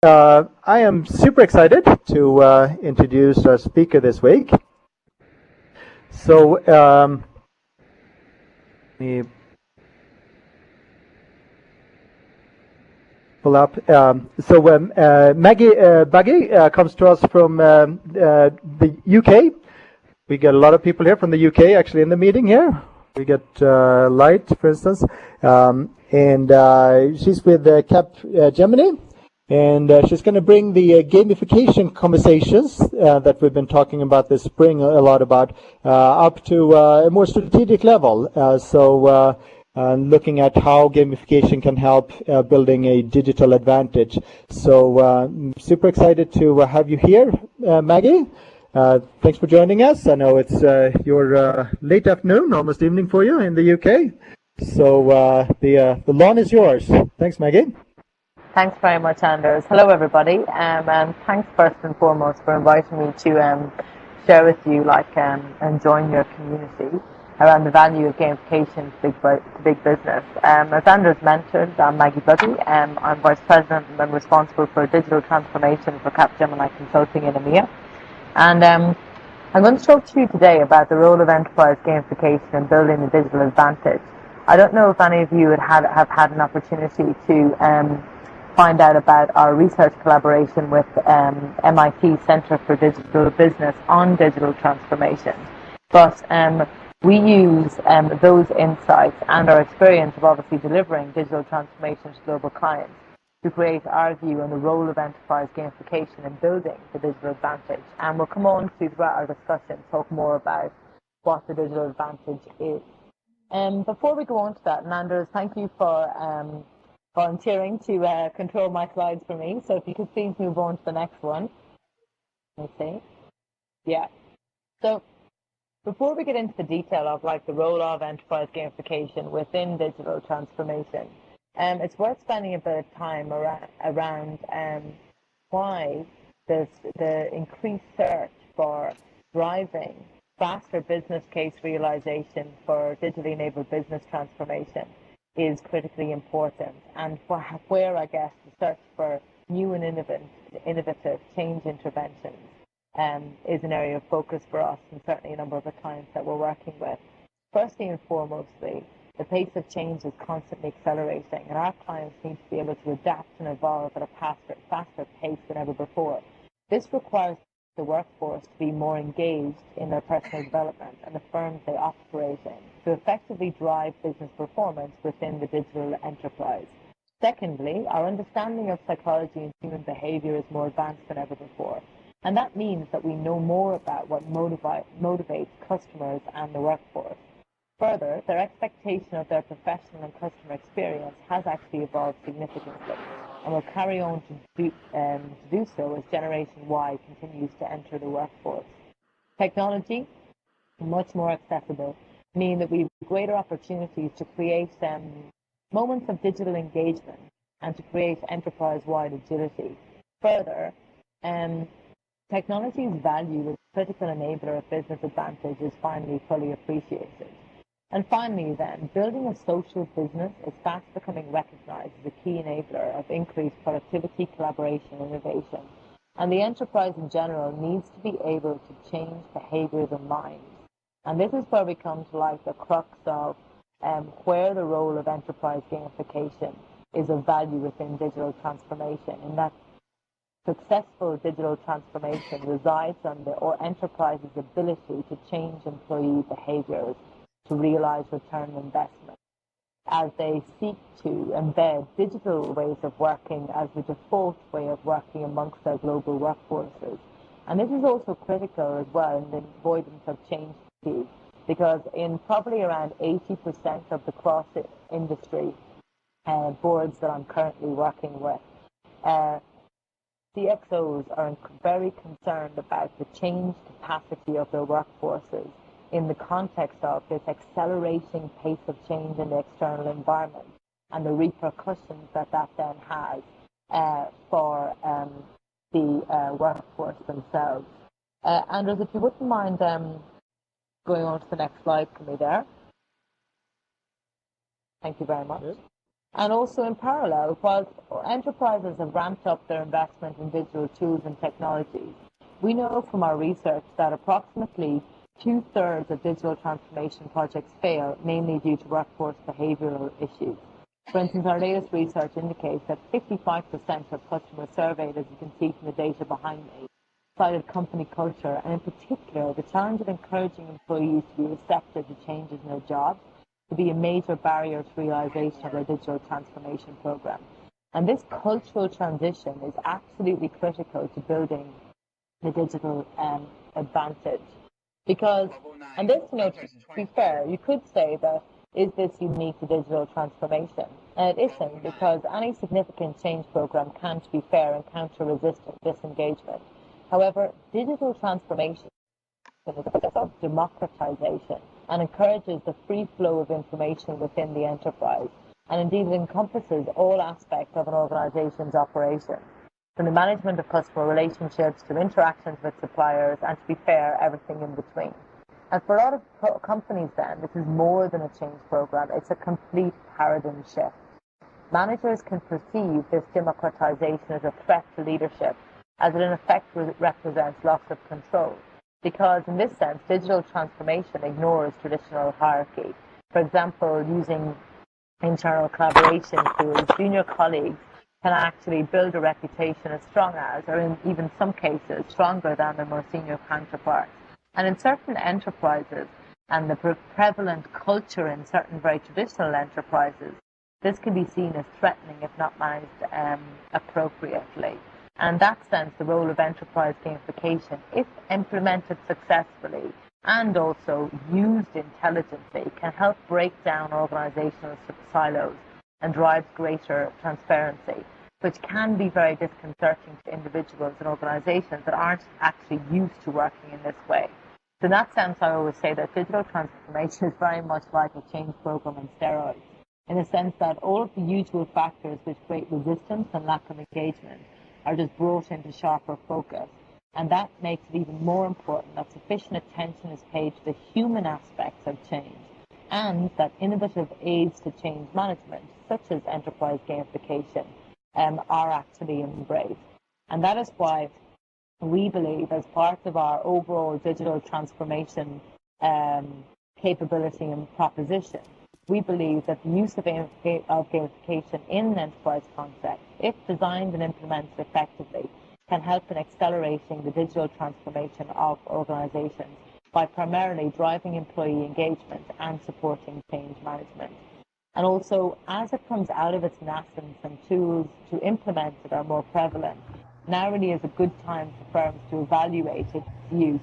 I am super excited to introduce our speaker this week. So, let me pull up. Maggie Buggie comes to us from the UK. We get a lot of people here from the UK actually in the meeting here. We get Light, for instance, and she's with Capgemini. And she's going to bring the gamification conversations that we've been talking about this spring a lot about up to a more strategic level. Looking at how gamification can help building a digital advantage. So super excited to have you here, Maggie. Thanks for joining us. I know it's your late afternoon, almost evening for you in the UK. So the lawn is yours. Thanks, Maggie. Thanks very much, Anders. Hello, everybody, and thanks first and foremost for inviting me to share with you, and join your community around the value of gamification to big business. As Anders mentioned, I'm Maggie Buggie. I'm Vice President and I'm responsible for digital transformation for Capgemini Consulting in EMEA. And I'm going to talk to you today about the role of enterprise gamification in building a digital advantage. I don't know if any of you have had an opportunity to find out about our research collaboration with MIT Center for Digital Business on digital transformation. But we use those insights and our experience of obviously delivering digital transformation to global clients to create our view on the role of enterprise gamification in building the digital advantage. And we'll come on to, throughout our discussion, talk more about what the digital advantage is. Before we go on to that, Anders, thank you for volunteering to control my slides for me. So if you could please move on to the next one. Let me see. Yeah. So before we get into the detail of the role of enterprise gamification within digital transformation, it's worth spending a bit of time around why the increased search for driving faster business case realization for digitally enabled business transformation is critically important, and where I guess the search for new and innovative change interventions is an area of focus for us and certainly a number of the clients that we're working with. Firstly and foremostly, the pace of change is constantly accelerating, and our clients need to be able to adapt and evolve at a faster pace than ever before. This requires the workforce to be more engaged in their personal development and the firms they operate in to effectively drive business performance within the digital enterprise. Secondly, our understanding of psychology and human behavior is more advanced than ever before, and that means that we know more about what motivates customers and the workforce. Further, their expectation of their professional and customer experience has actually evolved significantly and will carry on to do so as Generation Y continues to enter the workforce. Technology, much more accessible, mean that we have greater opportunities to create moments of digital engagement and to create enterprise-wide agility. Further, technology's value as a critical enabler of business advantage is finally fully appreciated. And finally then, building a social business is fast becoming recognized as a key enabler of increased productivity, collaboration, and innovation. And the enterprise in general needs to be able to change behaviors and minds. And this is where we come to the crux of where the role of enterprise gamification is of value within digital transformation, in that successful digital transformation resides on the enterprise's ability to change employee behaviors to realize return on investment as they seek to embed digital ways of working as the default way of working amongst their global workforces. And this is also critical as well in the avoidance of change fatigue, because in probably around 80% of the cross-industry boards that I'm currently working with, CXOs are very concerned about the change capacity of their workforces in the context of this accelerating pace of change in the external environment and the repercussions that then has for the workforce themselves. Anders, if you wouldn't mind going on to the next slide for me there. Thank you very much. And also in parallel, while enterprises have ramped up their investment in digital tools and technologies, we know from our research that approximately 2/3 of digital transformation projects fail, mainly due to workforce behavioural issues. For instance, our latest research indicates that 55% of customers surveyed, as you can see from the data behind me, cited company culture, and in particular, the challenge of encouraging employees to be receptive to changes in their jobs to be a major barrier to realisation of their digital transformation program. And this cultural transition is absolutely critical to building the digital advantage. Because, and this, to be fair, you could say that, is this unique to digital transformation? And it isn't, because any significant change program can, to be fair, encounter resistance, disengagement. However, digital transformation is a process of democratization and encourages the free flow of information within the enterprise. And indeed, it encompasses all aspects of an organization's operation, from the management of customer relationships to interactions with suppliers, and to be fair, everything in between. And for a lot of companies then, this is more than a change program, it's a complete paradigm shift. Managers can perceive this democratization as a threat to leadership, as it in effect represents loss of control. Because in this sense, digital transformation ignores traditional hierarchy. For example, using internal collaboration tools, junior colleagues can actually build a reputation as strong as, or in even some cases, stronger than their more senior counterparts. And in certain enterprises, and the prevalent culture in certain very traditional enterprises, this can be seen as threatening if not managed appropriately. And in that sense, the role of enterprise gamification, if implemented successfully and also used intelligently, can help break down organizational silos and drive greater transparency, which can be very disconcerting to individuals and organizations that aren't actually used to working in this way. So in that sense, I always say that digital transformation is very much like a change program on steroids, in the sense that all of the usual factors which create resistance and lack of engagement are just brought into sharper focus. And that makes it even more important that sufficient attention is paid to the human aspects of change, and that innovative aids to change management, such as enterprise gamification, are actually embraced. And that is why we believe, as part of our overall digital transformation capability and proposition, we believe that the use of gamification in an enterprise context, if designed and implemented effectively, can help in accelerating the digital transformation of organizations by primarily driving employee engagement and supporting change management. And also, as it comes out of its nascence and tools to implement it are more prevalent, now really is a good time for firms to evaluate its use,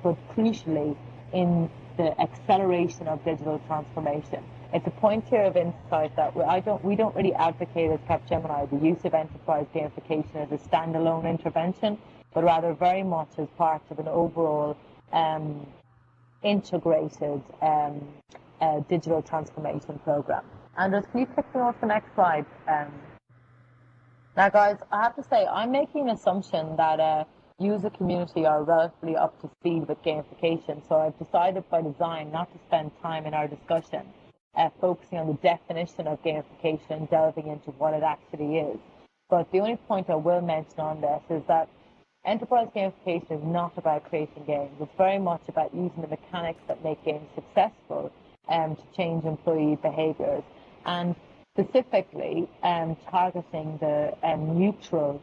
but crucially in the acceleration of digital transformation. It's a point here of insight that we don't really advocate as Capgemini the use of enterprise gamification as a standalone intervention, but rather very much as part of an overall integrated digital transformation program. Anders, can you click me off the next slide? Now, guys, I have to say, I'm making an assumption that you as a community are relatively up to speed with gamification, so I've decided by design not to spend time in our discussion focusing on the definition of gamification, delving into what it actually is. But the only point I will mention on this is that enterprise gamification is not about creating games. It's very much about using the mechanics that make games successful to change employee behaviors, and specifically targeting the neutral,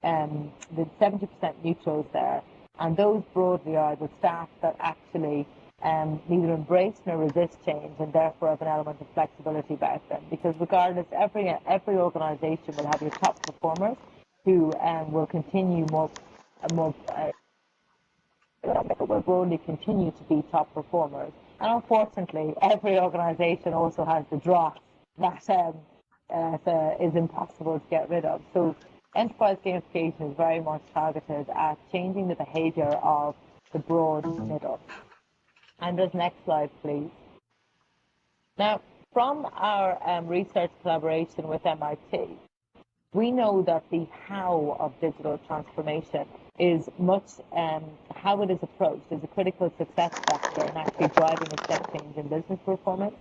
the 70% neutrals there. And those broadly are the staff that actually neither embrace nor resist change, and therefore have an element of flexibility about them. Because regardless, every organization will have your top performers who will continue will broadly continue to be top performers. And unfortunately, every organization also has the dross that is impossible to get rid of. So enterprise gamification is very much targeted at changing the behavior of the broad middle. And this next slide, please. Now, from our research collaboration with MIT, we know that the how of digital transformation is much how it is approached is a critical success factor in actually driving a step change in business performance.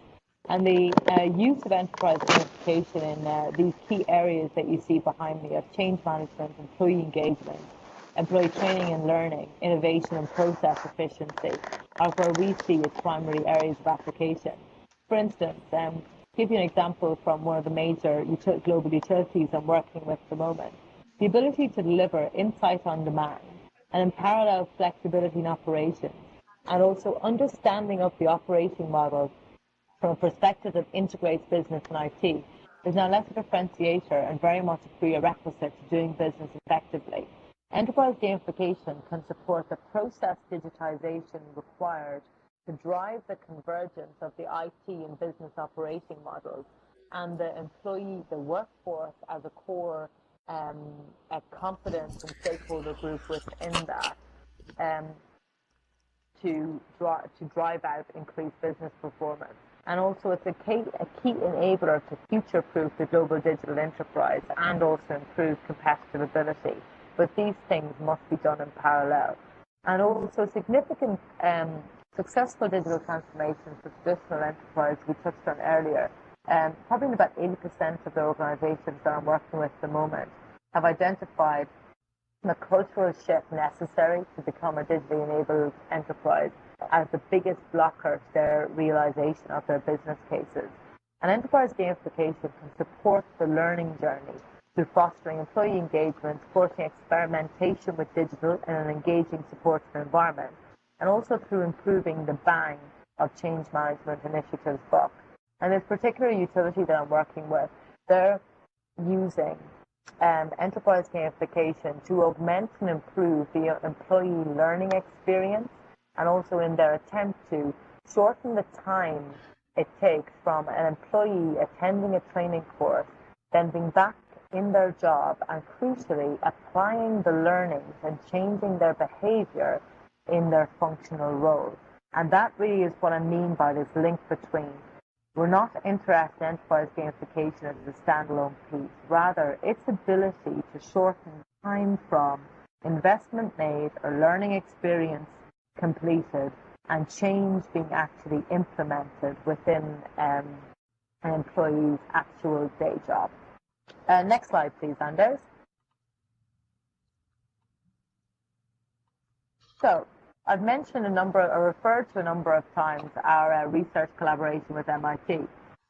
And the use of enterprise gamification in these key areas that you see behind me of change management, employee engagement, employee training and learning, innovation and process efficiency are where we see its primary areas of application. For instance, give you an example from one of the major global utilities I'm working with at the moment. The ability to deliver insight on demand and in parallel flexibility in operations, and also understanding of the operating model from a perspective that integrates business and IT is now less of a differentiator and very much a prerequisite to doing business effectively. Enterprise gamification can support the process digitization required to drive the convergence of the IT and business operating models and the employee, the workforce as a core a competence and stakeholder group within that to drive out increased business performance. And also it's a key enabler to future-proof the global digital enterprise and also improve competitive ability. But these things must be done in parallel. And also significant successful digital transformations for traditional enterprise we touched on earlier. Probably about 80% of the organizations that I'm working with at the moment have identified the cultural shift necessary to become a digitally enabled enterprise as the biggest blocker to their realization of their business cases. And enterprise gamification can support the learning journey through fostering employee engagement, supporting experimentation with digital in an engaging, supportive environment, and also through improving the bang of change management initiatives book. And this particular utility that I'm working with, they're using enterprise gamification to augment and improve the employee learning experience, and also in their attempt to shorten the time it takes from an employee attending a training course, then being back in their job and crucially applying the learnings and changing their behavior in their functional role. And that really is what I mean by this link between. We're not interested in enterprise gamification as a standalone piece. Rather, its ability to shorten time from investment made or learning experience completed and change being actually implemented within an employee's actual day job. Next slide, please, Anders. So, I've mentioned or referred to a number of times our research collaboration with MIT.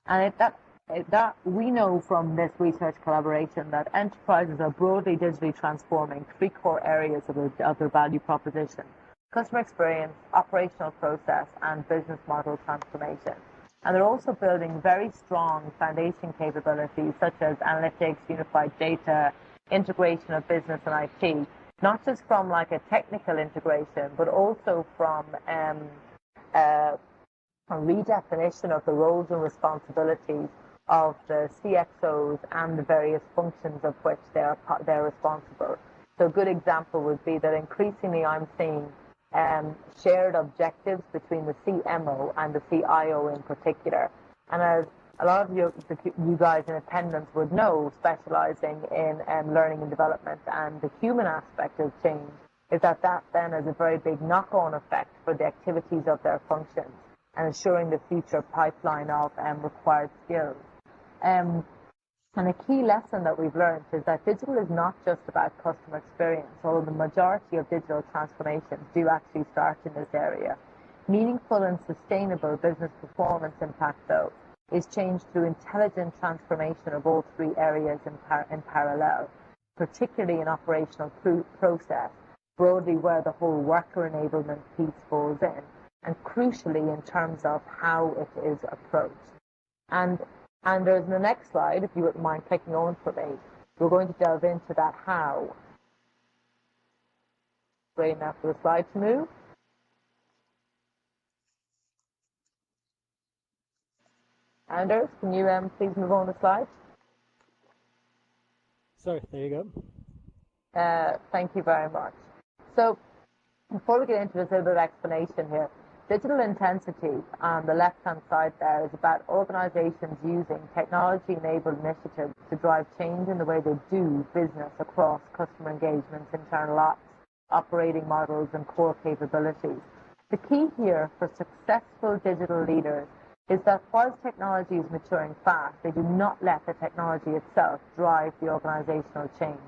And that we know from this research collaboration that enterprises are broadly digitally transforming three core areas of their value proposition: customer experience, operational process, and business model transformation. And they're also building very strong foundation capabilities such as analytics, unified data, integration of business and IT, not just from like a technical integration, but also from a redefinition of the roles and responsibilities of the CXOs and the various functions of which they're responsible. So a good example would be that increasingly I'm seeing shared objectives between the CMO and the CIO in particular. And as a lot of you guys in attendance would know, specializing in learning and development and the human aspect of change, is that then has a very big knock-on effect for the activities of their functions and ensuring the future pipeline of required skills. And a key lesson that we've learned is that digital is not just about customer experience, although the majority of digital transformations do actually start in this area. Meaningful and sustainable business performance impact, though, is changed through intelligent transformation of all three areas in parallel, particularly in operational process, broadly where the whole worker enablement piece falls in, and crucially in terms of how it is approached. And there's the next slide, if you wouldn't mind clicking on for me. We're going to delve into that how. Waiting now for the slide to move. Anders, can you please move on the slide? Sorry, there you go. Thank you very much. So, before we get into this little bit of explanation here, digital intensity on the left-hand side there is about organizations using technology-enabled initiatives to drive change in the way they do business across customer engagements, internal ops, operating models, and core capabilities. The key here for successful digital leaders is that whilst technology is maturing fast, they do not let the technology itself drive the organizational change.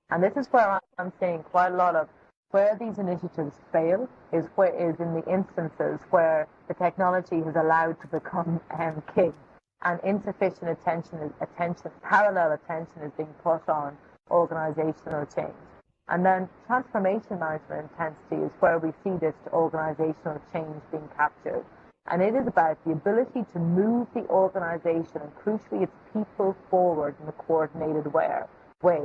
And this is where I'm seeing quite a lot of where these initiatives fail is in the instances where the technology is allowed to become king, and insufficient parallel attention is being put on organizational change. And then transformation management intensity is where we see this organizational change being captured. And it is about the ability to move the organization and crucially its people forward in a coordinated way.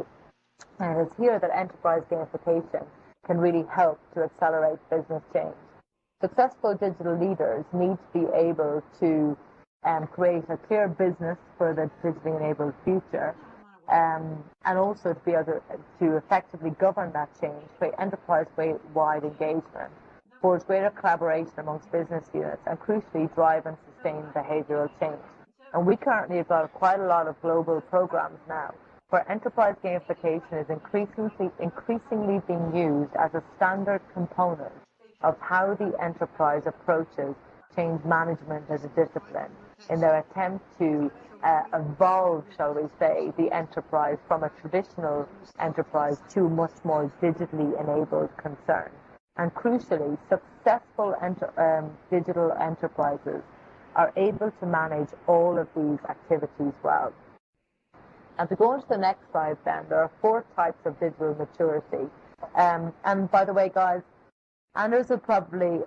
And it's here that enterprise gamification can really help to accelerate business change. Successful digital leaders need to be able to create a clear business for the digitally enabled future, and also to be able to effectively govern that change, create enterprise-wide engagement, forge greater collaboration amongst business units, and crucially drive and sustain behavioral change. And we currently have got quite a lot of global programs now where enterprise gamification is increasingly being used as a standard component of how the enterprise approaches change management as a discipline in their attempt to evolve, shall we say, the enterprise from a traditional enterprise to a much more digitally enabled concern. And crucially, successful digital enterprises are able to manage all of these activities well. And to go on to the next slide then, there are 4 types of digital maturity. And by the way, guys, Anders will probably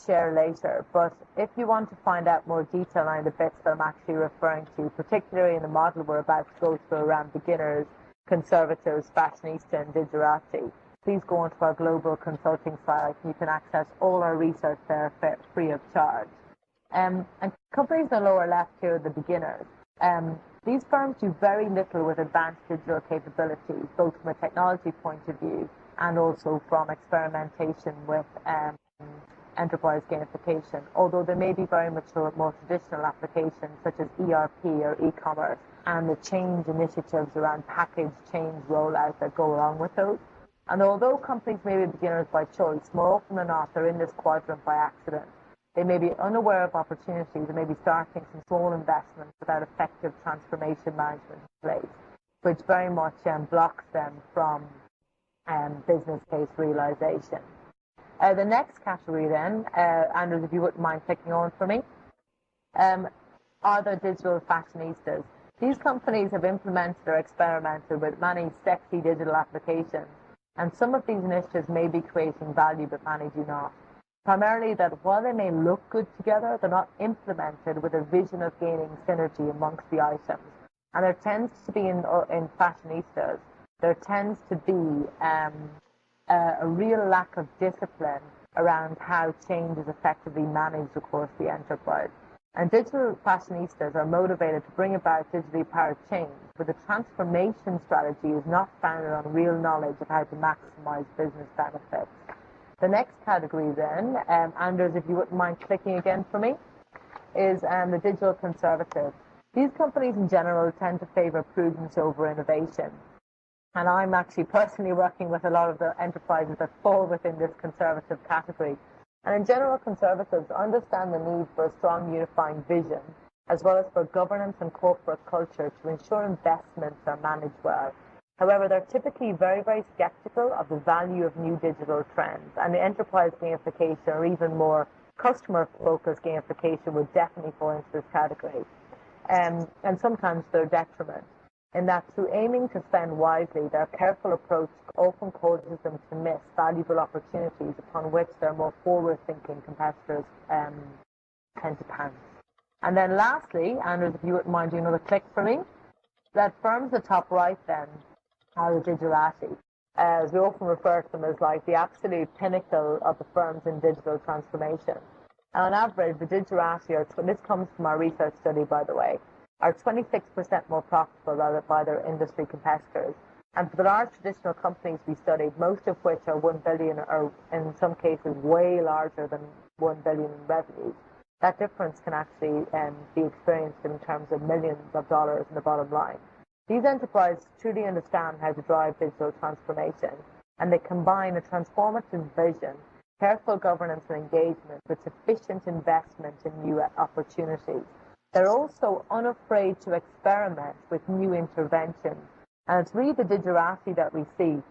share later, but if you want to find out more detail on the bits that I'm actually referring to, particularly in the model we're about to go through around beginners, conservatives, fashionista, and digerati, please go onto our global consulting site. You can access all our research there free of charge. And companies in the lower left here are the beginners. These firms do very little with advanced digital capabilities, both from a technology point of view and also from experimentation with enterprise gamification, although there may be very mature, more traditional applications such as ERP or e-commerce and the change initiatives around package change rollout that go along with those. And although companies may be beginners by choice, more often than not, they're in this quadrant by accident. They may be unaware of opportunities and may be starting some small investments without effective transformation management in place, which very much blocks them from business case realization. The next category then, Anders, if you wouldn't mind clicking on for me, are the digital fashionistas. These companies have implemented or experimented with many sexy digital applications, and some of these initiatives may be creating value, but many do not. Primarily that while they may look good together, they're not implemented with a vision of gaining synergy amongst the items. And there tends to be in fashionistas, there tends to be a real lack of discipline around how change is effectively managed across the enterprise. And digital fashionistas are motivated to bring about digitally powered change, but the transformation strategy is not founded on real knowledge of how to maximize business benefits. The next category then, Anders, if you wouldn't mind clicking again for me, is the digital conservative. These companies in general tend to favor prudence over innovation. And I'm actually personally working with a lot of the enterprises that fall within this conservative category. And in general, conservatives understand the need for a strong unifying vision, as well as for governance and corporate culture to ensure investments are managed well. However, they're typically very, very skeptical of the value of new digital trends, and the enterprise gamification or even more customer-focused gamification would definitely fall into this category. And sometimes they're detriment, in that through aiming to spend wisely, their careful approach often causes them to miss valuable opportunities upon which their more forward-thinking competitors tend to pounce. And then lastly, Anders, if you wouldn't mind doing another click for me, that firms at the top right then are the digerati. As we often refer to them as like the absolute pinnacle of the firms in digital transformation. And on average, the digerati are, this comes from our research study, by the way, are 26% more profitable than by their industry competitors. And for the large traditional companies we studied, most of which are 1 billion or in some cases way larger than 1 billion in revenues, that difference can actually be experienced in terms of millions of dollars in the bottom line. These enterprises truly understand how to drive digital transformation, and they combine a transformative vision careful governance and engagement with sufficient investment in new opportunities. They're also unafraid to experiment with new interventions. And it's really the digerati that we see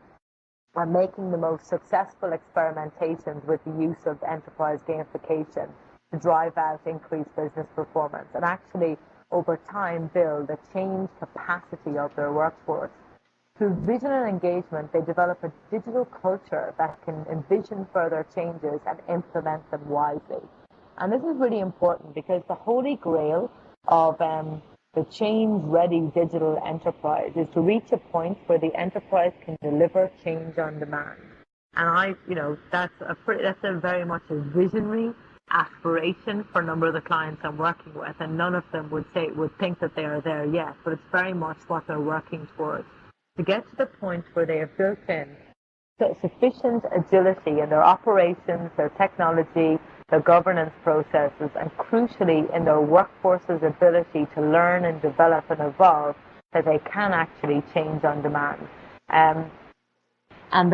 are making the most successful experimentations with the use of enterprise gamification to drive out increased business performance and actually, over time, build a change capacity of their workforce. Through vision and engagement, they develop a digital culture that can envision further changes and implement them wisely. And this is really important because the holy grail of the change-ready digital enterprise is to reach a point where the enterprise can deliver change on demand. And that's a very much a visionary aspiration for a number of the clients I'm working with, and none of them would think that they are there yet, but it's very much what they're working towards. To get to the point where they have built in sufficient agility in their operations, their technology, their governance processes, and crucially in their workforce's ability to learn and develop and evolve, that they can actually change on demand. And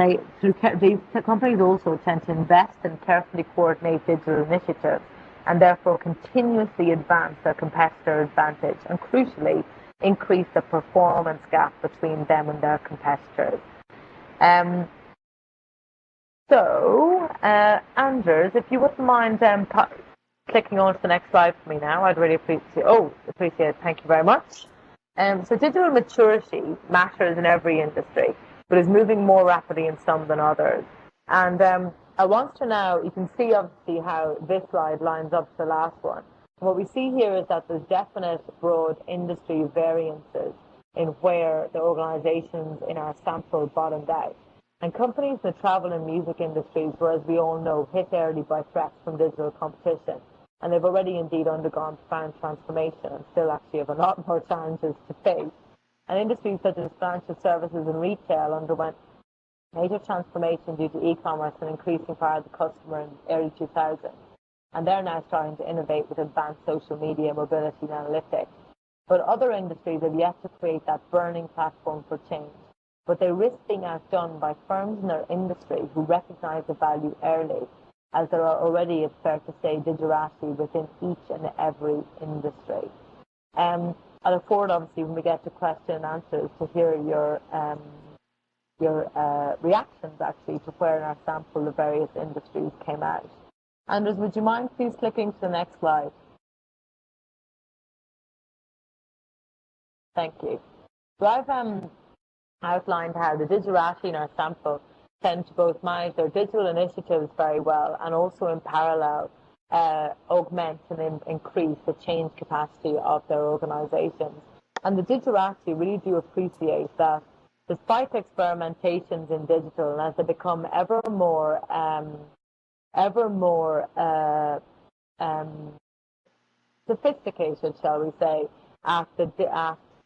these companies also tend to invest and carefully coordinate digital initiatives and therefore continuously advance their competitor advantage and crucially increase the performance gap between them and their competitors. Anders, if you wouldn't mind clicking on to the next slide for me now, I'd really appreciate it. Thank you very much. So digital maturity matters in every industry, but is moving more rapidly in some than others. And I want to now, you can see obviously how this slide lines up to the last one. What we see here is that there's definite broad industry variances in where the organizations in our sample bottomed out. And companies in the travel and music industries were, as we all know, hit early by threats from digital competition. And they've already indeed undergone profound transformation and still actually have a lot more challenges to face. And industries such as financial services and retail underwent major transformation due to e-commerce and increasing power of the customer in the early 2000s. And they're now starting to innovate with advanced social media, mobility, and analytics. But other industries have yet to create that burning platform for change. But they risk being outdone by firms in their industry who recognize the value early, as there are already, it's fair to say, digerati within each and every industry. I look forward, obviously, when we get to question and answers, to hear your reactions, actually, to where in our sample the various industries came out. Anders, would you mind please clicking to the next slide? Thank you. So I've outlined how the digerati in our sample tend to both manage their digital initiatives very well and also in parallel augment and increase the change capacity of their organizations. And the digerati really do appreciate that despite experimentations in digital, and as they become ever more sophisticated, shall we say, after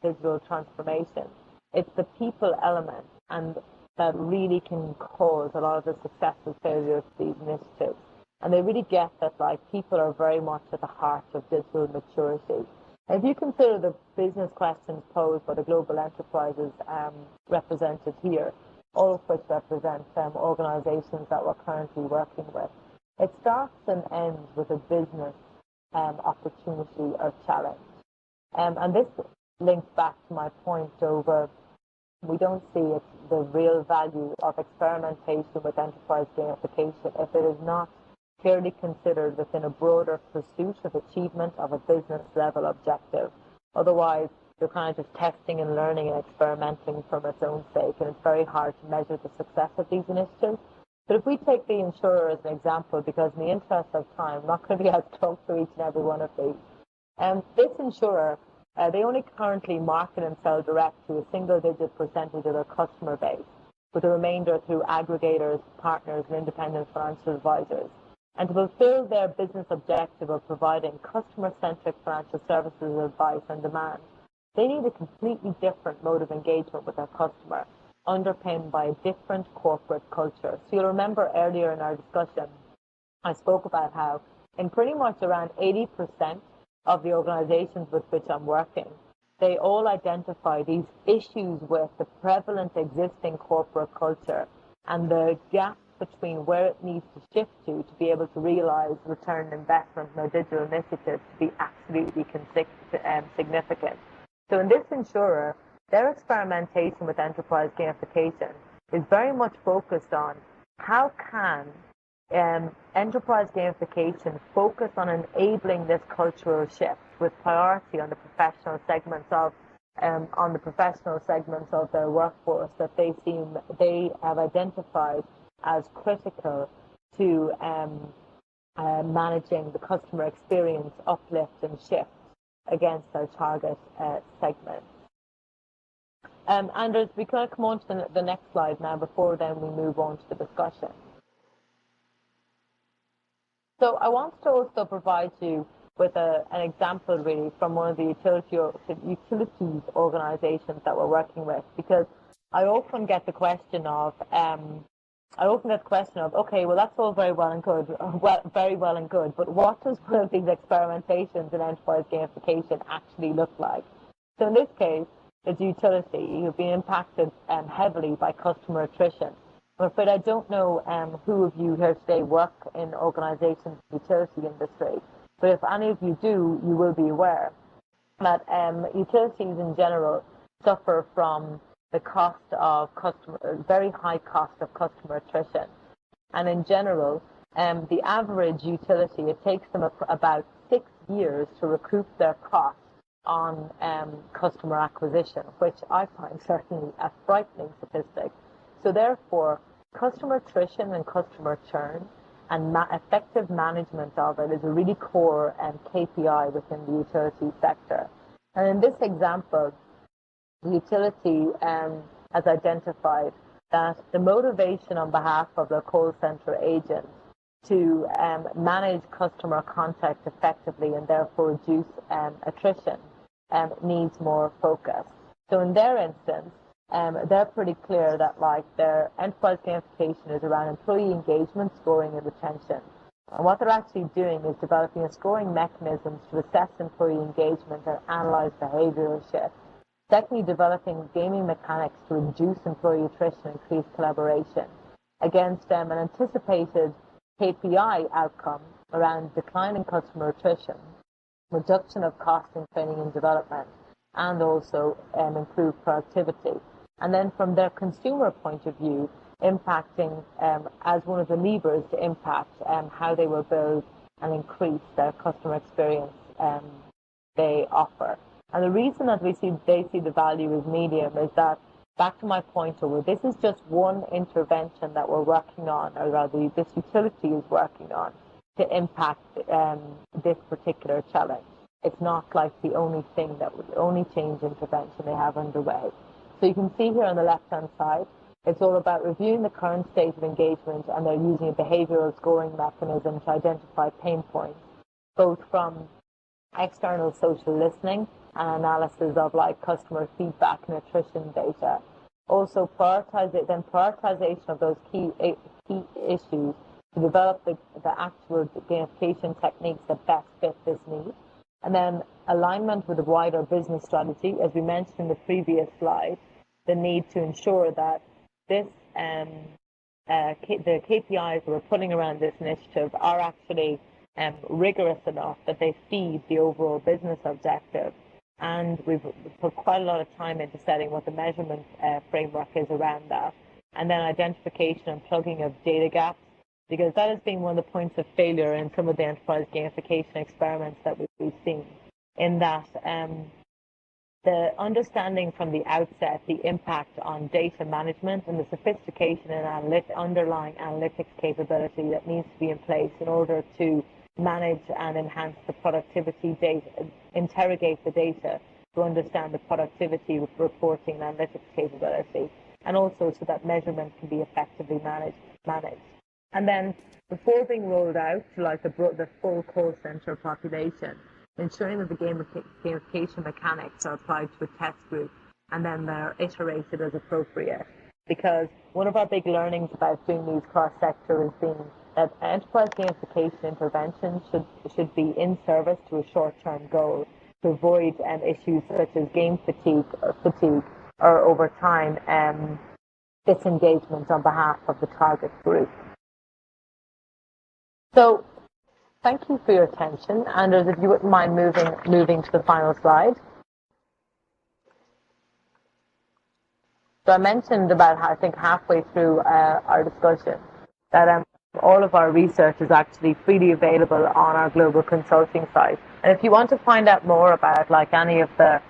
digital transformation, it's the people element and that really can cause a lot of the success and failure of these initiatives. And they really get that, like, people are very much at the heart of digital maturity. And if you consider the business questions posed by the global enterprises represented here, all of which represent organizations that we're currently working with, it starts and ends with a business opportunity or challenge. And this links back to my point over we don't see the real value of experimentation with enterprise gamification if it is not clearly considered within a broader pursuit of achievement of a business level objective. Otherwise, you're kind of just testing and learning and experimenting from its own sake, and it's very hard to measure the success of these initiatives. But if we take the insurer as an example, because in the interest of time, I'm not going to be able to talk through each and every one of these. This insurer, they only currently market and sell direct to a single-digit percentage of their customer base, with the remainder through aggregators, partners, and independent financial advisors. And to fulfill their business objective of providing customer-centric financial services advice on demand, they need a completely different mode of engagement with their customer, underpinned by a different corporate culture. So you'll remember earlier in our discussion, I spoke about how in pretty much around 80% of the organizations with which I'm working, they all identify these issues with the prevalent existing corporate culture and the gaps between where it needs to shift to be able to realize return on investment in our digital initiatives to be absolutely significant. So in this insurer, their experimentation with enterprise gamification is very much focused on how can enterprise gamification focus on enabling this cultural shift with priority on the professional segments of their workforce that they have identified as critical to managing the customer experience uplift and shift against their target segment. Anders, we can come on to the next slide now before then we move on to the discussion. So I want to also provide you with an example really from one of the utilities organizations that we're working with, because I often get the question of, okay, well that's all very well and good, but what does one of these experimentations in enterprise gamification actually look like? So in this case, it's utility. You've been impacted heavily by customer attrition. I'm afraid I don't know who of you here today work in organizations in the utility industry, but if any of you do, you will be aware that utilities in general suffer from the very high cost of customer attrition. And in general, the average utility, it takes them about 6 years to recoup their costs on customer acquisition, which I find certainly a frightening statistic. So therefore, customer attrition and customer churn and effective management of it is a really core KPI within the utility sector. And in this example, the utility has identified that the motivation on behalf of their call center agents to manage customer contact effectively and therefore reduce attrition needs more focus. So in their instance, they're pretty clear that their enterprise gamification is around employee engagement, scoring, and retention. And what they're actually doing is developing a scoring mechanisms to assess employee engagement and analyze behavioral shifts. Secondly, developing gaming mechanics to reduce employee attrition and increase collaboration against an anticipated KPI outcome around declining customer attrition, reduction of cost in training and development, and also improved productivity. And then from their consumer point of view, impacting as one of the levers to impact how they will build and increase their customer experience they offer. And the reason that they see the value as medium is that, back to my point over, this is just one intervention that we're working on, or rather this utility is working on, to impact this particular challenge. It's not like the only change intervention they have underway. So you can see here on the left-hand side, it's all about reviewing the current state of engagement, and they're using a behavioral scoring mechanism to identify pain points, both from external social listening and analysis of customer feedback and attrition data. Also prioritization of those key issues to develop the actual gamification techniques that best fit this need. And then alignment with the wider business strategy, as we mentioned in the previous slide, the need to ensure that this the KPIs that we're putting around this initiative are actually rigorous enough that they feed the overall business objective. And we've put quite a lot of time into setting what the measurement framework is around that. And then identification and plugging of data gaps, because that has been one of the points of failure in some of the enterprise gamification experiments that we've seen, in that the understanding from the outset the impact on data management and the sophistication and underlying analytics capability that needs to be in place in order to manage and enhance the productivity data, interrogate the data to understand the productivity reporting and analytics capability, and also so that measurement can be effectively managed. And then before being rolled out to the full call center population, ensuring that the gamification mechanics are applied to a test group and then they're iterated as appropriate. Because one of our big learnings about doing these cross-sector has been that enterprise gamification intervention should be in service to a short-term goal to avoid issues such as game fatigue or over time disengagement on behalf of the target group. So thank you for your attention. Anders, if you wouldn't mind moving to the final slide. So I mentioned about, I think, halfway through our discussion that all of our research is actually freely available on our global consulting site. And if you want to find out more about like any of the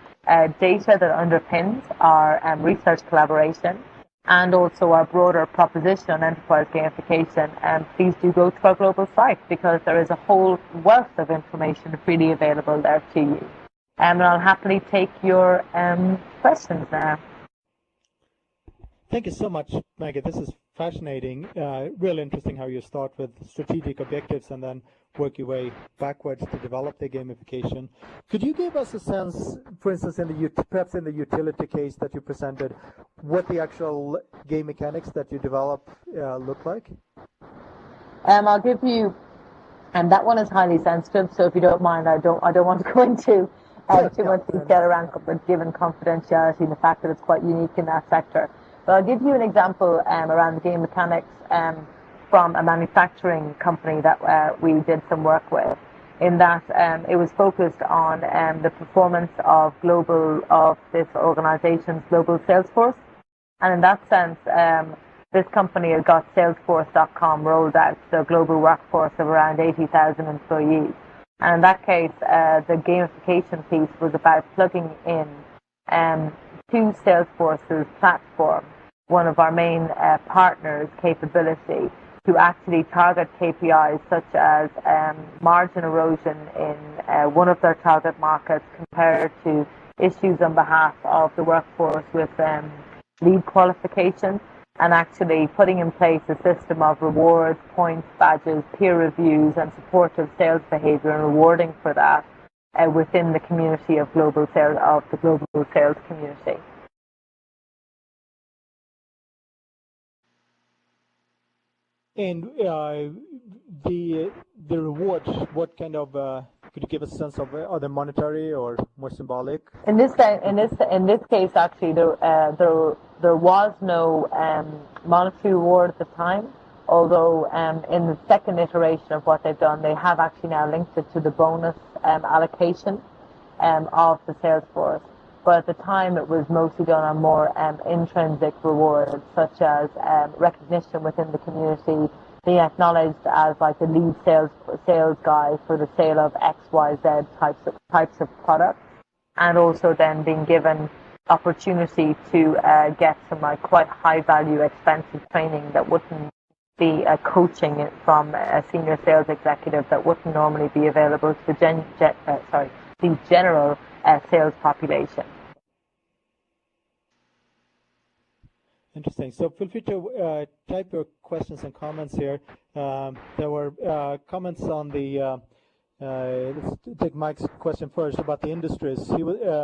data that underpins our research collaboration and also our broader proposition on enterprise gamification, please do go to our global site because there is a whole wealth of information freely available there to you. And I'll happily take your questions now. Thank you so much, Maggie. This is fascinating. Really interesting how you start with strategic objectives and then work your way backwards to develop the gamification. Could you give us a sense, for instance, perhaps in the utility case that you presented, what the actual game mechanics that you develop look like? I'll give you, and that one is highly sensitive. So if you don't mind, I don't want to go into too much detail around given confidentiality and the fact that it's quite unique in that sector. But I'll give you an example around the game mechanics from a manufacturing company that we did some work with. In that it was focused on the performance of this organization's global sales force. And in that sense, this company had got Salesforce.com rolled out to a global workforce of around 80,000 employees. And in that case, the gamification piece was about plugging in to Salesforce's platform, one of our main partners' capability to actually target KPIs such as margin erosion in one of their target markets compared to issues on behalf of the workforce with lead qualification, and actually putting in place a system of rewards, points, badges, peer reviews, and supportive sales behavior and rewarding for that within the community of the global sales community. And the rewards, what kind of could you give a sense of? Are they monetary or more symbolic? In this case, actually, there was no monetary reward at the time. Although in the second iteration of what they've done, they have actually now linked it to the bonus allocation of the sales force. But at the time, it was mostly done on more intrinsic rewards, such as recognition within the community, being acknowledged as like the lead sales guy for the sale of X, Y, Z types of products, and also then being given opportunity to get some like quite high value, expensive training that wouldn't be coaching from a senior sales executive that wouldn't normally be available to the general sales population. Interesting. So feel free to type your questions and comments here. There were comments on the, let's take Mike's question first about the industries.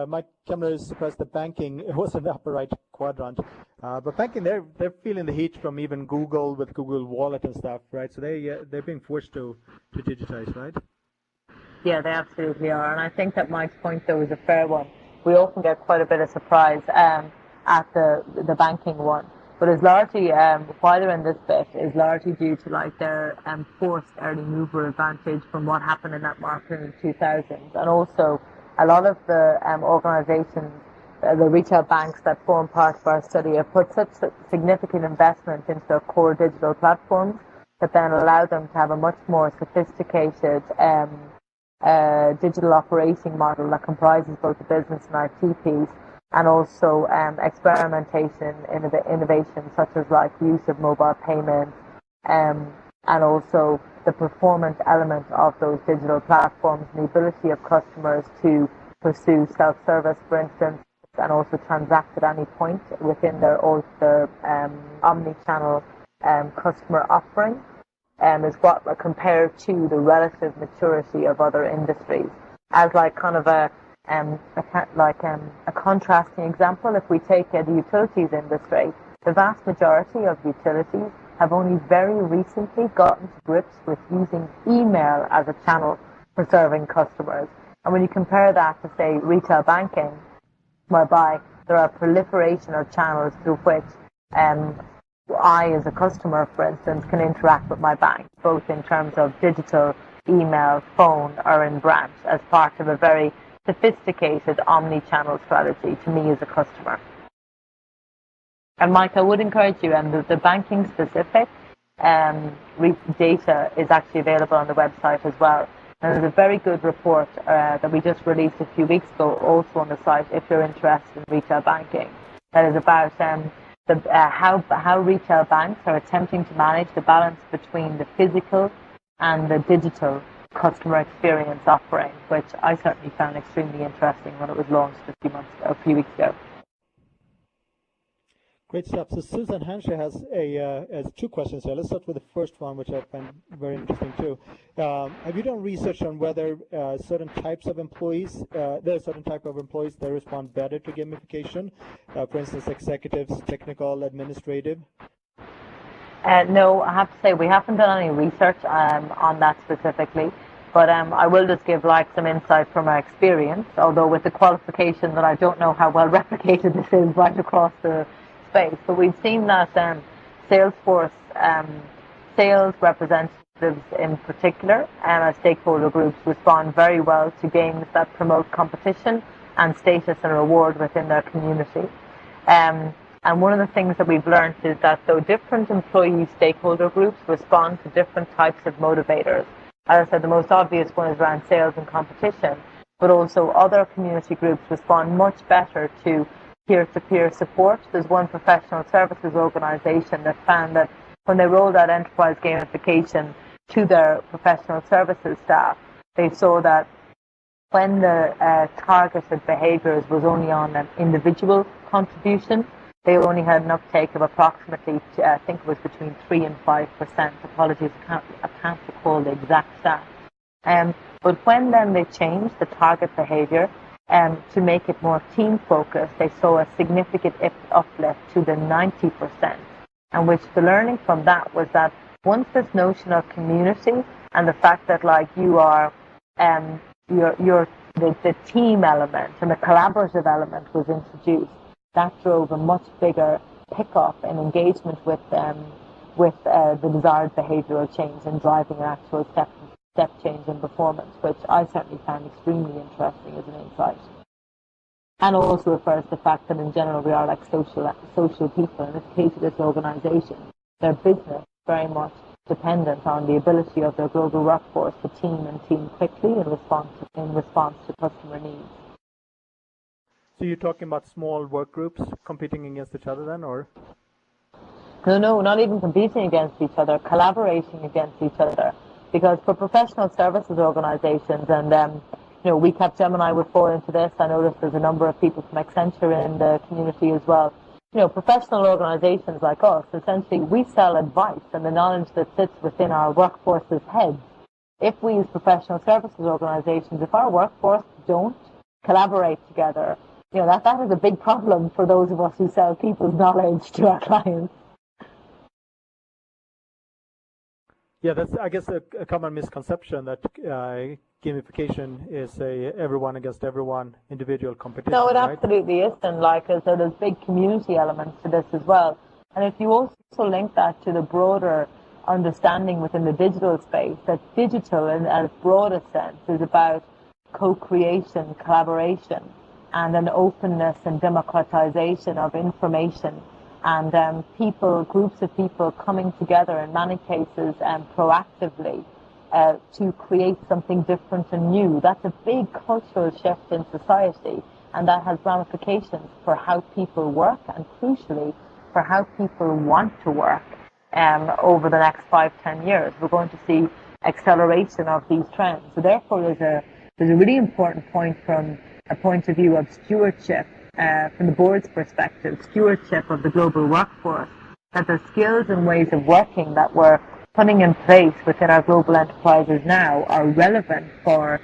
Mike Kemler is surprised that banking was in the upper right quadrant. But banking, they're feeling the heat from even Google with Google Wallet and stuff, right? So they're being forced to digitize, right? Yeah, they absolutely are. And I think that Mike's point, though, is a fair one. We often get quite a bit of surprise at the banking one. But it's largely, why they're in this bit is largely due to like their forced early mover advantage from what happened in that market in the 2000s. And also a lot of the organizations, the retail banks that form part of our study have put such significant investment into their core digital platforms that then allow them to have a much more sophisticated digital operating model that comprises both the business and IT piece, and also experimentation, innovation such as like use of mobile payments, and also the performance element of those digital platforms and the ability of customers to pursue self-service, for instance, and also transact at any point within their omni-channel customer offering. Is what compared to the relative maturity of other industries. As like kind of a contrasting example, if we take the utilities industry, the vast majority of utilities have only very recently gotten to grips with using email as a channel for serving customers. And when you compare that to, say, retail banking, whereby there are proliferation of channels through which I, as a customer, for instance, can interact with my bank, both in terms of digital, email, phone, or in branch, as part of a very sophisticated omni-channel strategy to me as a customer. And Mike, I would encourage you, and the banking specific data is actually available on the website as well. And there's a very good report that we just released a few weeks ago, also on the site, if you're interested in retail banking, that is about how retail banks are attempting to manage the balance between the physical and the digital customer experience offering, which I certainly found extremely interesting when it was launched a few weeks ago. Great stuff. So Susan Hansche has two questions here. Let's start with the first one, which I find very interesting too. Have you done research on whether certain types of employees, there are certain type of employees that respond better to gamification? For instance, executives, technical, administrative? No, I have to say we haven't done any research on that specifically. But I will just give some insight from our experience, although with the qualification that I don't know how well replicated this is right across the space. But we've seen that Salesforce sales representatives in particular as stakeholder groups respond very well to games that promote competition and status and reward within their community. And one of the things that we've learned is that though different employee stakeholder groups respond to different types of motivators, as I said, the most obvious one is around sales and competition, but also other community groups respond much better to peer-to-peer support. There's one professional services organization that found that when they rolled out enterprise gamification to their professional services staff, they saw that when the targeted behaviors was only on an individual contribution, they only had an uptake of approximately, I think it was between 3 and 5%. Apologies, I can't recall the exact stat. But when then they changed the target behavior to make it more team-focused, they saw a significant uplift to the 90%. And which the learning from that was that once this notion of community and the fact that you are the team element and the collaborative element was introduced, that drove a much bigger pickup in engagement with the desired behavioral change and driving an actual step change in performance, which I certainly found extremely interesting as an insight. And also refers to the fact that in general we are like social people. In this case of this organization, their business very much dependent on the ability of their global workforce to team quickly in response to customer needs. So you're talking about small work groups competing against each other then, or? No, not even competing against each other, collaborating against each other. Because for professional services organizations, and we Capgemini would fall into this. I noticed there's a number of people from Accenture in the community as well. Professional organizations like us, essentially we sell advice and the knowledge that sits within our workforce's heads. If we as professional services organizations, if our workforce don't collaborate together, that is a big problem for those of us who sell people's knowledge to our clients. Yeah, that's, I guess, a common misconception that gamification is a everyone against everyone individual competition. No, it right? absolutely isn't. So there's big community elements to this as well. And if you also link that to the broader understanding within the digital space, that digital in a broader sense is about co-creation, collaboration, and an openness and democratization of information, and groups of people coming together in many cases proactively to create something different and new. That's a big cultural shift in society, and that has ramifications for how people work and, crucially, for how people want to work over the next 5-10 years. We're going to see acceleration of these trends. So therefore, there's a really important point from a point of view of stewardship, from the board's perspective, stewardship of the global workforce, that the skills and ways of working that we're putting in place within our global enterprises now are relevant for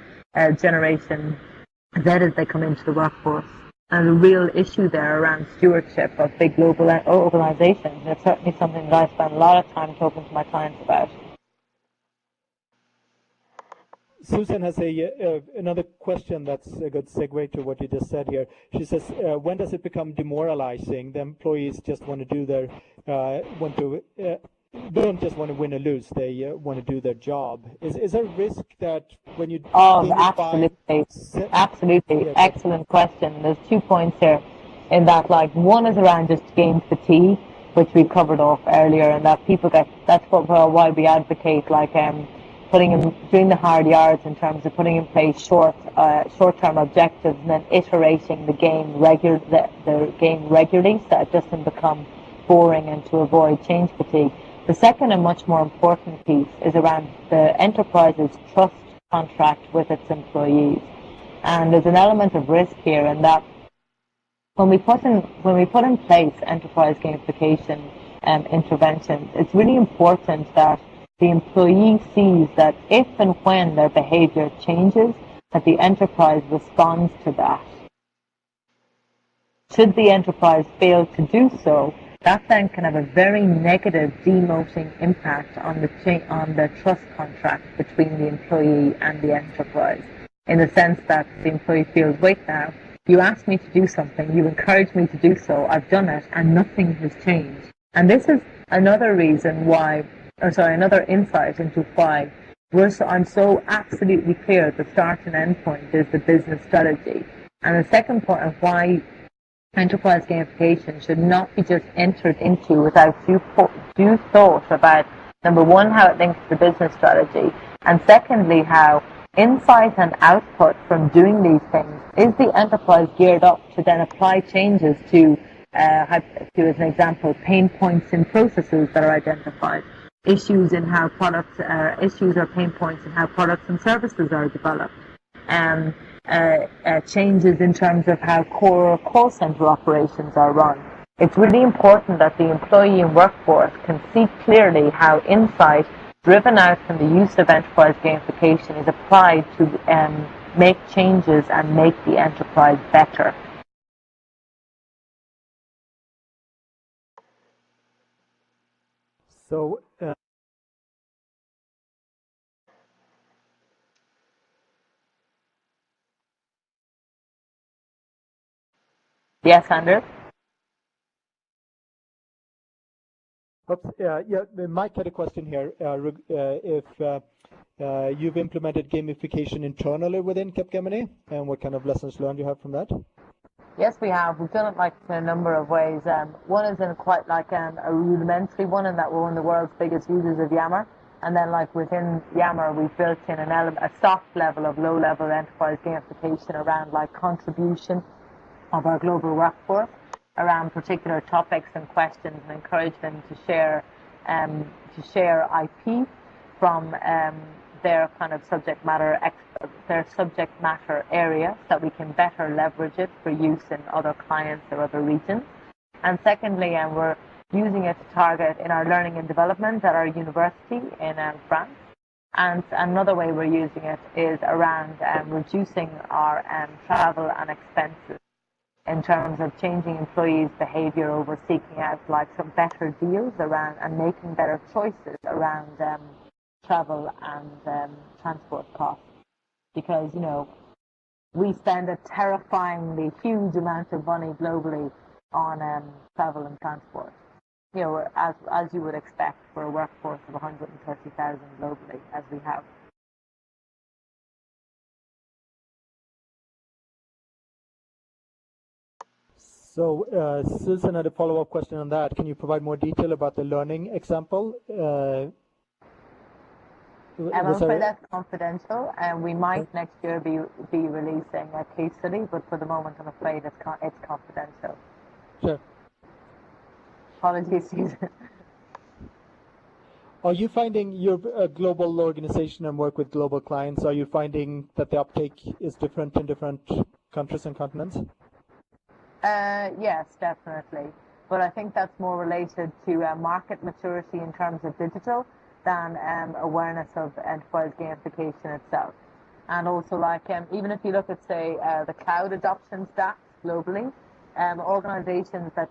Generation Z as they come into the workforce. And a real issue there around stewardship of big global organizations. And it's certainly something that I spend a lot of time talking to my clients about. Susan has another question that's a good segue to what you just said here. She says, when does it become demoralizing? The employees just want to do their, don't just want to win or lose, they want to do their job. Is there a risk that when you absolutely. Excellent question. There's 2 points here in that, like, one is around just game fatigue, which we covered off earlier, and that people that's why we advocate, like, doing the hard yards in terms of putting in place short-term objectives and then iterating the game regularly so it doesn't become boring and to avoid change fatigue. The second and much more important piece is around the enterprise's trust contract with its employees. And there's an element of risk here in that when we put in place enterprise gamification interventions, it's really important that the employee sees that if and when their behavior changes, that the enterprise responds to that. Should the enterprise fail to do so, that then can have a very negative demoting impact on the trust contract between the employee and the enterprise, in the sense that the employee feels, wait now, you asked me to do something, you encouraged me to do so, I've done it, and nothing has changed. And this is another reason why, another insight into why I'm so absolutely clear the start and end point is the business strategy. And the second point of why enterprise gamification should not be just entered into without due thought about, number one, how it links to the business strategy, and secondly, how insight and output from doing these things, is the enterprise geared up to then apply changes to, as an example, pain points in processes that are identified, issues or pain points in how products and services are developed, changes in terms of how core call center operations are run. It's really important that the employee and workforce can see clearly how insight driven out from the use of enterprise gamification is applied to make changes and make the enterprise better. So, yes, Andrew? Mike had a question here. If you've implemented gamification internally within Capgemini, and what kind of lessons learned you have from that? Yes, we have. We've done it in a number of ways. One is in quite a rudimentary one, in that we're one of the world's biggest users of Yammer. And then within Yammer, we've built in a soft level of low-level enterprise gamification around contribution of our global workforce around particular topics and questions, and encourage them to share IP from their kind of subject matter area, so that we can better leverage it for use in other clients or other regions. And secondly, we're using it to target in our learning and development at our university in France. And another way we're using it is around reducing our travel and expenses, in terms of changing employees' behavior over seeking out some better deals around and making better choices around travel and transport costs. Because, we spend a terrifyingly huge amount of money globally on travel and transport. As you would expect for a workforce of 130,000 globally, as we have. So, Susan had a follow-up question on that. Can you provide more detail about the learning example? I'm afraid that's confidential, and we might next year be releasing a case study, but for the moment, I'm afraid it's confidential. Sure. Apologies, Susan. Are you finding you're a global organization and work with global clients? Are you finding that the uptake is different in different countries and continents? Yes, definitely. But I think that's more related to market maturity in terms of digital than awareness of enterprise gamification itself. And also, even if you look at, say, the cloud adoption stats globally, organizations that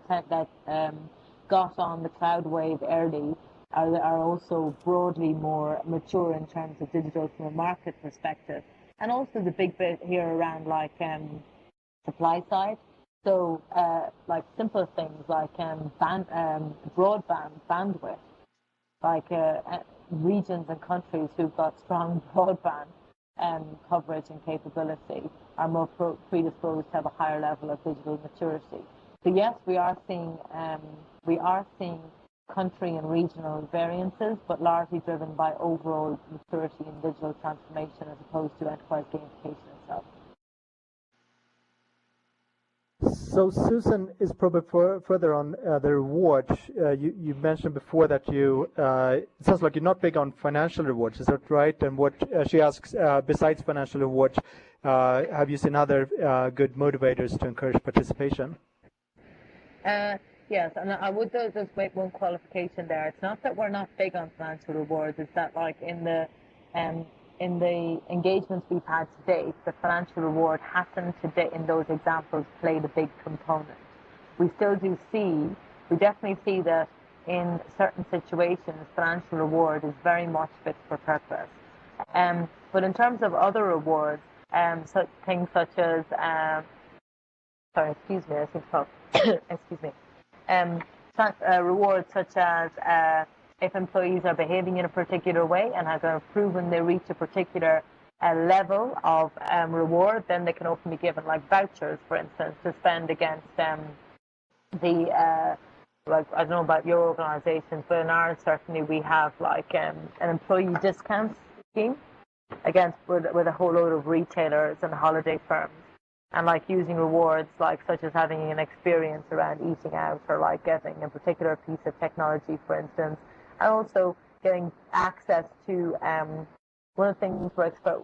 got on the cloud wave early are also broadly more mature in terms of digital from a market perspective. And also the big bit here around like supply side. So like simple things like broadband bandwidth, like regions and countries who've got strong broadband coverage and capability are more predisposed to have a higher level of digital maturity. So yes, we are seeing country and regional variances, but largely driven by overall maturity in digital transformation as opposed to enterprise gamification itself. So Susan is probably further on the rewards. You mentioned before that it sounds like you're not big on financial rewards. Is that right? And what she asks, besides financial rewards, have you seen other good motivators to encourage participation? Yes, and I would just make one qualification there. It's not that we're not big on financial rewards. It's that like in the engagements we've had to date, the financial reward hasn't to date in those examples played a big component. We definitely see that in certain situations, financial reward is very much fit for purpose. But in terms of other rewards, things such as, rewards such as if employees are behaving in a particular way and have proven they reach a particular level of reward, then they can often be given like vouchers, for instance, to spend against like I don't know about your organisations, but in ours certainly we have like an employee discount scheme against with a whole load of retailers and holiday firms. And like using rewards like such as having an experience around eating out or like getting a particular piece of technology, for instance, and also getting access to one of the things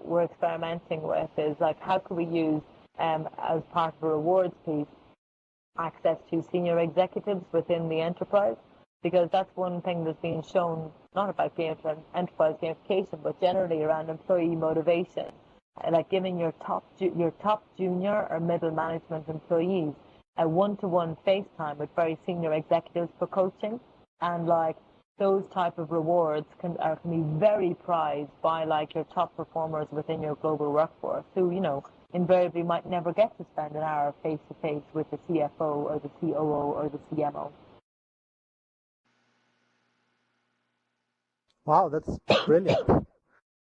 we're experimenting with is like how can we use as part of a rewards piece access to senior executives within the enterprise, because that's one thing that's been shown not about enterprise gamification but generally around employee motivation. Like giving your top junior or middle management employees a one-to-one FaceTime with very senior executives for coaching, and like those type of rewards can be very prized by like your top performers within your global workforce, who invariably might never get to spend an hour face-to-face with the CFO or the COO or the CMO. Wow, that's brilliant.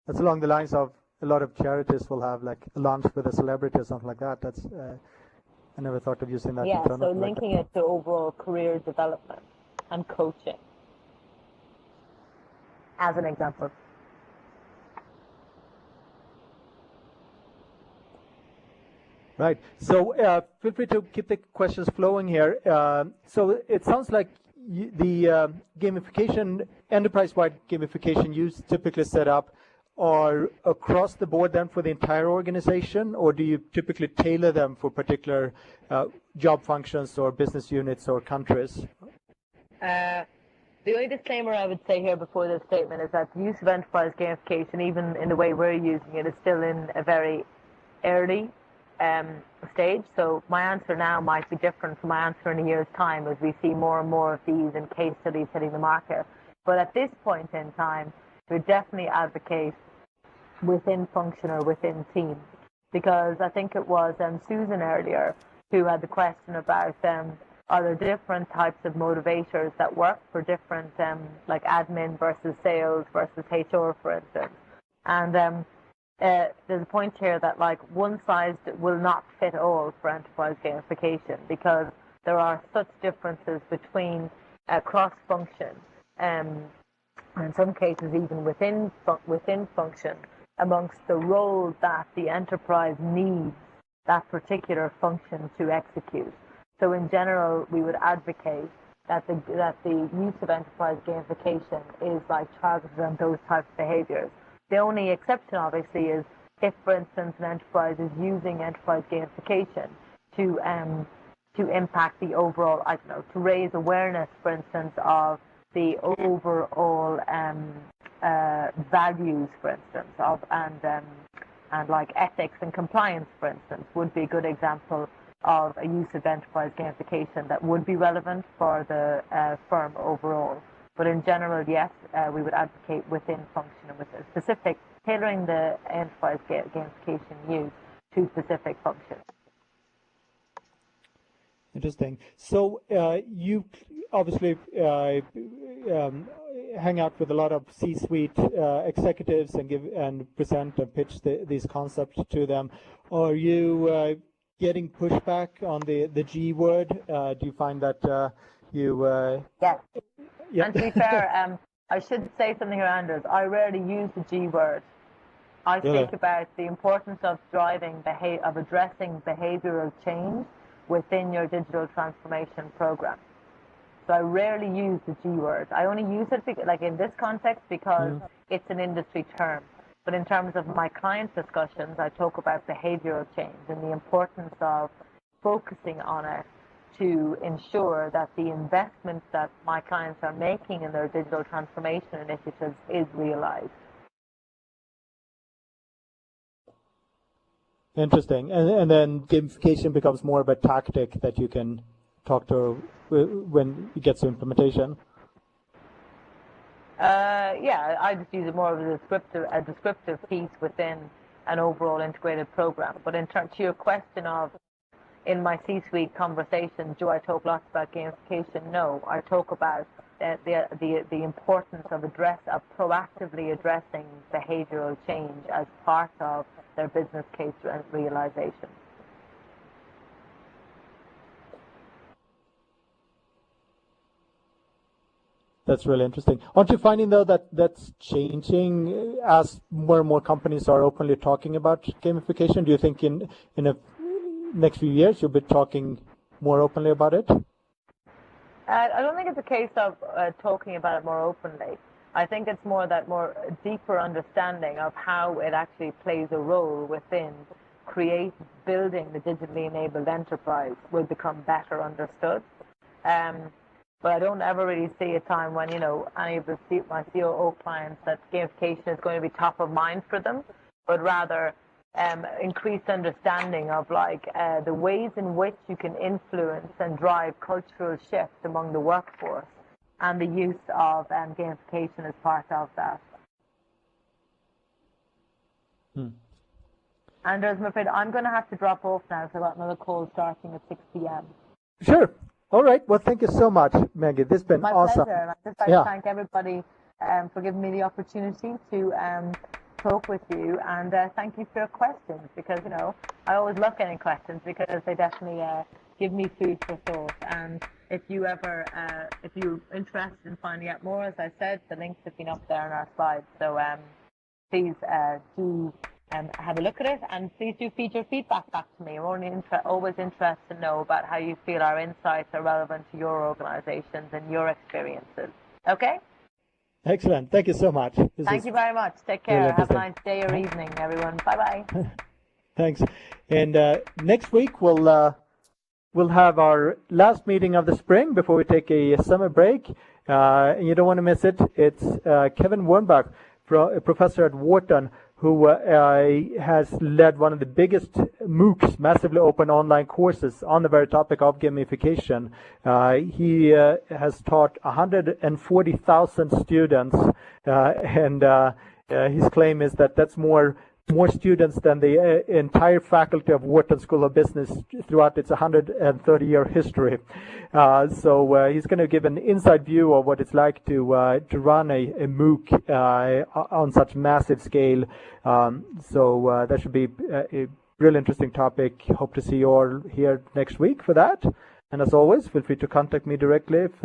That's along the lines of a lot of charities will have like a lunch with a celebrity or something like that. That's I never thought of using that. Yeah, so linking it to overall career development and coaching, as an example. Right. So feel free to keep the questions flowing here. So it sounds like the gamification, enterprise-wide gamification you typically set up are across the board then for the entire organization, or do you typically tailor them for particular job functions or business units or countries? The only disclaimer I would say here before this statement is that the use of enterprise gamification, even in the way we're using it, is still in a very early stage. So my answer now might be different from my answer in a year's time as we see more and more of these and case studies hitting the market. But at this point in time, we definitely advocate within function or within team, because I think it was Susan earlier who had the question about are there different types of motivators that work for different like admin versus sales versus HR, for instance. And there's a point here that like one size will not fit all for enterprise gamification, because there are such differences between cross-function and in some cases even within function amongst the role that the enterprise needs that particular function to execute. So in general, we would advocate that the use of enterprise gamification is like targeted on those types of behaviors. The only exception, obviously, is if, for instance, an enterprise is using enterprise gamification to impact the overall, to raise awareness, for instance, of the overall values, for instance, and like ethics and compliance, for instance, would be a good example of a use of enterprise gamification that would be relevant for the firm overall. But in general, yes, we would advocate within function and with a specific, tailoring the enterprise gamification use to specific functions. Interesting. So you obviously hang out with a lot of C-suite executives and present and pitch these concepts to them. Are you getting pushback on the G word? Do you find that you? Yes. Yeah. And to be fair, I should say something around this. I rarely use the G word. I speak about the importance of addressing behavioral change within your digital transformation program. So I rarely use the G word. I only use it like in this context because it's an industry term. But in terms of my client discussions, I talk about behavioral change and the importance of focusing on it to ensure that the investment that my clients are making in their digital transformation initiatives is realized. Interesting. And then gamification becomes more of a tactic that you can talk to when it gets to implementation. Yeah, I just use it more of a descriptive piece within an overall integrated program. But in turn to your question of, in my C-suite conversations, do I talk lots about gamification? No, I talk about the importance of proactively addressing behavioral change as part of their business case realization. That's really interesting. Aren't you finding, though, that that's changing as more and more companies are openly talking about gamification? Do you think in the next few years you'll be talking more openly about it? I don't think it's a case of talking about it more openly. I think it's more deeper understanding of how it actually plays a role within building the digitally enabled enterprise will become better understood. But I don't ever really see a time when, any of my COO clients that gamification is going to be top of mind for them, but rather increased understanding of the ways in which you can influence and drive cultural shifts among the workforce and the use of gamification as part of that. Anders, I'm afraid I'm going to have to drop off now because I've got another call starting at 6 p.m. Sure. All right. Well, thank you so much, Maggie. This has been awesome. My pleasure. And I'd just like to thank everybody for giving me the opportunity to talk with you. And thank you for your questions because, I always love getting questions because they definitely give me food for thought. And if you're interested in finding out more, as I said, the links have been up there on our slides. So please do have a look at it, and please do feed your feedback back to me. We're always interested to know about how you feel our insights are relevant to your organizations and your experiences. Okay? Excellent. Thank you so much. Thank you very much. Take care. Have a nice day or evening, everyone. Bye-bye. Thanks. And next week we'll have our last meeting of the spring before we take a summer break. And you don't want to miss it. It's Kevin Wernbach, a professor at Wharton, who has led one of the biggest MOOCs, massively open online courses, on the very topic of gamification. He has taught 140,000 students, and his claim is that that's more students than the entire faculty of Wharton School of Business throughout its 130-year history. So he's going to give an inside view of what it's like to run a MOOC on such massive scale. So that should be a really interesting topic. Hope to see you all here next week for that. And as always, feel free to contact me directly if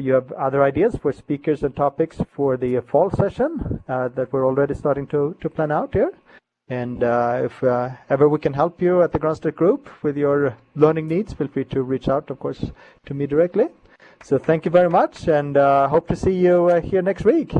you have other ideas for speakers and topics for the fall session that we're already starting to plan out here. And if ever we can help you at the Gronstedt Group with your learning needs, feel free to reach out, of course, to me directly. So thank you very much, and hope to see you here next week.